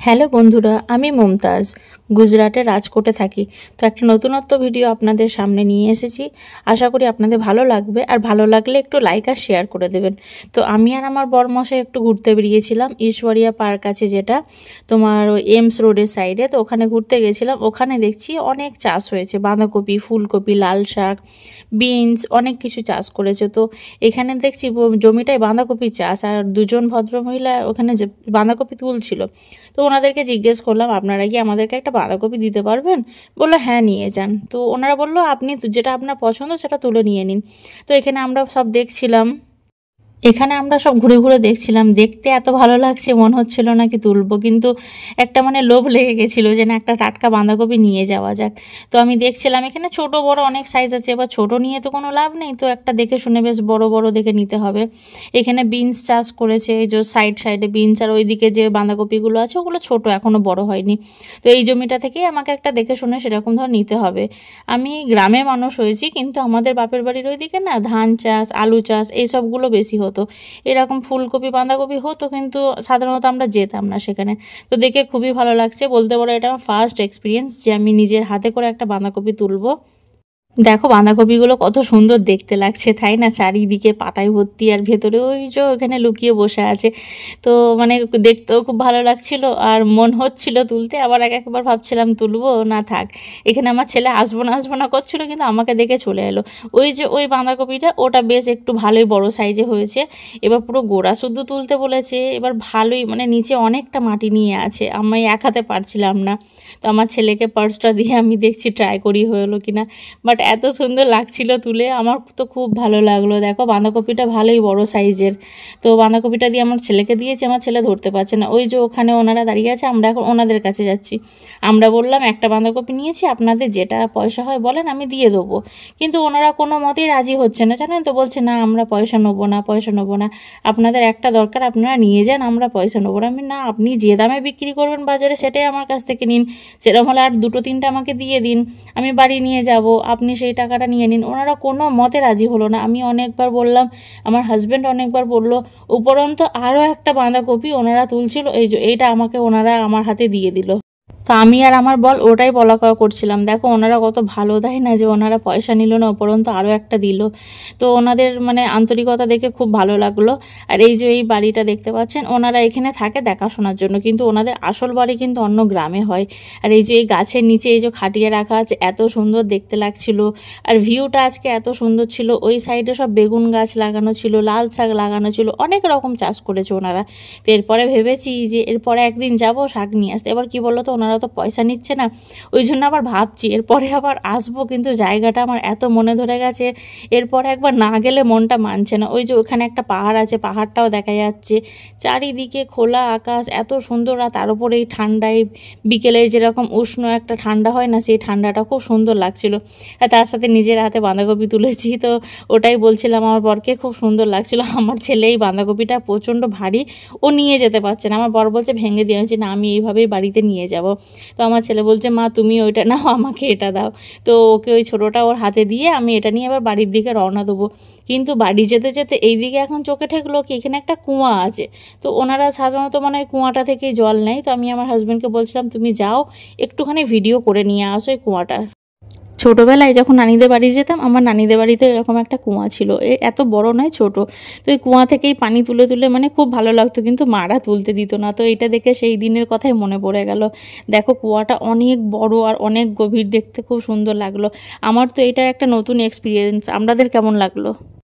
Hello বন্ধুরা, আমি মুমতাজ গুজরাটের রাজকোটে থাকি। তো একটা নতুনত্ব ভিডিও আপনাদের সামনে নিয়ে এসেছি। আশা করি আপনাদের ভালো লাগবে, আর ভালো লাগলে একটু লাইক আর শেয়ার করে দেবেন। তো আমি আর আমার বরমশাই একটু ঘুরতে বেরিয়েছিলাম ঈশ্বরিয়া পার্ক আছে, যেটা তোমার ওই এমস রোডের সাইডে। তো ওখানে ঘুরতে গেছিলাম। ওখানে দেখছি অনেক চাষ হয়েছে, বাঁধাকপি, ফুলকপি, লাল শাক, বিনস, অনেক কিছু চাষ করেছে। তো এখানে দেখছি জমিটায় বাঁধাকপি চাষ, আর দুজন ভদ্রমহিলা ওখানে যে বাঁধাকপি তুলছিল। তো ওনাদেরকে জিজ্ঞেস করলাম, আপনারা কি আমাদেরকে একটা বাঁধাকপি দিতে পারবেন? বললো হ্যাঁ, নিয়ে যান। তো ওনারা বললো আপনি যেটা আপনার পছন্দ সেটা তুলে নিয়ে নিন। তো এখানে আমরা সব দেখছিলাম, এখানে আমরা সব ঘুরে ঘুরে দেখছিলাম। দেখতে এত ভালো লাগছে, মনে হচ্ছিল না কি তুলবো, কিন্তু একটা লোভ লেগে গেছিলো যে না, একটা টাটকা বাঁধাকপি নিয়ে যাওয়া যাক। তো আমি দেখছিলাম এখানে ছোট বড় অনেক সাইজ আছে, এবার ছোট নিয়ে তো কোনো লাভ নেই, তো একটা দেখে শুনে বেশ বড় বড় দেখে নিতে হবে। এখানে বিনস চাষ করেছে, এই যে সাইডে বিনস, আর ওইদিকে যে বাঁধাকপিগুলো আছে ওগুলো ছোট, এখনো বড় হয়নি। তো এই জমিটা থেকেই আমাকে একটা দেখে শুনে সেরকম ধর নিতে হবে। আমি গ্রামে মানুষ হয়েছি, কিন্তু আমাদের বাপের বাড়ির ওইদিকে না ধান চাষ, আলু চাষ এইসবগুলো বেশি হতো। এরকম ফুলকপি বাঁধাকপি হতো, কিন্তু সাধারণত আমরা যেতাম না সেখানে। তো দেখে খুবই ভালো লাগছে, বলতে পারো এটা আমার ফার্স্ট এক্সপিরিয়েন্স যে আমি নিজের হাতে করে একটা বাঁধাকপি তুলবো। দেখো বাঁধাকপিগুলো কত সুন্দর দেখতে লাগছে, তাই না? চারিদিকে পাতায় ভর্তি, আর ভেতরে ওই যে ওখানে লুকিয়ে বসে আছে। তো দেখতেও খুব ভালো লাগছিল, আর মন হচ্ছিল তুলতে, আবার একবার ভাবছিলাম তুলবো না, থাক। এখানে আমার ছেলে আসবো না করছিল, কিন্তু আমাকে দেখে চলে এলো। ওই যে ওই বাঁধাকপিটা, ওটা বেশ একটু ভালোই বড় সাইজে হয়েছে। এবার পুরো গোড়া শুদ্ধ তুলতে বলেছে। এবার ভালোই নিচে অনেকটা মাটি নিয়ে আছে, আমি এক হাতে পারছিলাম না। তো আমার ছেলেকে পার্সটা দিয়ে আমি দেখছি ট্রাই করি হলো কিনা। বাট এত সুন্দর লাগছিল তুলে, আমার তো খুব ভালো লাগলো। দেখো বাঁধাকপিটা ভালোই বড় সাইজের। তো বাঁধাকপিটা দিয়ে আমার ছেলেকে দিয়েছি, আমার ছেলে ধরতে পারছে না। ওই যে ওখানে ওনারা দাঁড়িয়ে আছে, আমরা এখন ওনাদের কাছে যাচ্ছি। আমরা বললাম একটা বাঁধাকপি নিয়েছি, আপনাদের যেটা পয়সা হয় বলেন, আমি দিয়ে দেবো। কিন্তু ওনারা কোনো মতেই রাজি হচ্ছে না, জানেন তো। বলছে না, আমরা পয়সা নেবো না, আপনাদের একটা দরকার, আপনারা নিয়ে যান, আমরা পয়সা নেবো না। আমি না, আপনি যে দামে বিক্রি করবেন বাজারে সেটাই আমার কাছ থেকে নিন। সেরকম হলে আর দুটো তিনটা আমাকে দিয়ে দিন, আমি বাড়ি নিয়ে যাব, আপনি সেই টাকাটা নিয়ে নিন। ওনারা কোনো মতে রাজি হলো না। আমি অনেকবার বললাম, আমার হাজব্যান্ড অনেকবার বললো। উপরন্তু আরও একটা বাঁধাকপি ওনারা তুলছিল, এইটা আমাকে ওনারা আমার হাতে দিয়ে দিল। তো আমি আর আমার ওটাই বলা কওয়া করছিলাম, দেখো ওনারা কত ভালো, তাই না? যে ওনারা পয়সা নিল না, উপরন্তু আরও একটা দিল। তো ওনাদের আন্তরিকতা দেখে খুব ভালো লাগলো। আর এই যে এই বাড়িটা দেখতে পাচ্ছেন, ওনারা এখানে থাকে দেখাশোনার জন্য, কিন্তু ওনাদের আসল বাড়ি কিন্তু অন্য গ্রামে হয়। আর এই যে এই গাছের নিচে এই যে খাটিয়ে রাখা আছে, এত সুন্দর দেখতে লাগছিল। আর ভিউটা আজকে এত সুন্দর ছিল। ওই সাইডে সব বেগুন গাছ লাগানো ছিল, লাল শাক লাগানো ছিল, অনেক রকম চাষ করেছে ওনারা। তো এরপরে ভেবেছি যে এরপরে একদিন যাব শাক নিয়ে আসতে। এবার কি বলো তো, ওনারা তো পয়সা নিচ্ছে না, ওই জন্য আবার ভাবছি এরপরে আবার আসবো, কিন্তু জায়গাটা আমার এত মনে ধরে গেছে, এরপরে একবার না গেলে মনটা মানছে না। ওই যে ওখানে একটা পাহাড় আছে, পাহাড়টাও দেখা যাচ্ছে, চারিদিকে খোলা আকাশ, এত সুন্দর। আর তার উপরে এই ঠান্ডায় বিকেলের যেরকম উষ্ণ একটা ঠান্ডা হয় না, সেই ঠান্ডাটা খুব সুন্দর লাগছিল। আর তার সাথে নিজের হাতে বাঁধাকপি তুলেছি, তো ওটাই বলছিলাম আমার বরকে, খুব সুন্দর লাগছিল। আমার ছেলে এই বাঁধাকপিটা প্রচণ্ড ভারী, ও নিয়ে যেতে পারছে না। আমার বর বলছে ভেঙে দিয়ে, না আমি এইভাবেই বাড়িতে নিয়ে যাব। তো আমার ছেলে বলছে মা তুমি ওইটা নাও, আমাকে এটা দাও। তো ওকে ওই ছোটোটা ওর হাতে দিয়ে আমি এটা নিয়ে আবার বাড়ির দিকে রওনা দেবো। কিন্তু বাড়ি যেতে যেতে এইদিকে এখন চোখে ঠেকলো কি, এখানে একটা কুয়া আছে। তো ওনারা সাধারণত ওই কুয়াটা থেকেই জল নেয়। তো আমি আমার হাজব্যান্ডকে বলছিলাম তুমি যাও একটুখানি ভিডিও করে নিয়ে আসো এই কুয়াটা। ছোটোবেলায় যখন নানিদের বাড়ি যেতাম, আমার নানিদের বাড়িতে এরকম একটা কুয়া ছিল, এত বড় নয়, ছোট। তো এই কুয়া থেকেই পানি তুলে তুলে খুব ভালো লাগতো, কিন্তু মারা তুলতে দিত না। তো এটা দেখে সেই দিনের কথাই মনে পড়ে গেল। দেখো কুয়াটা অনেক বড় আর অনেক গভীর, দেখতে খুব সুন্দর লাগলো। আমার তো এটার একটা নতুন এক্সপিরিয়েন্স। আপনাদের কেমন লাগলো?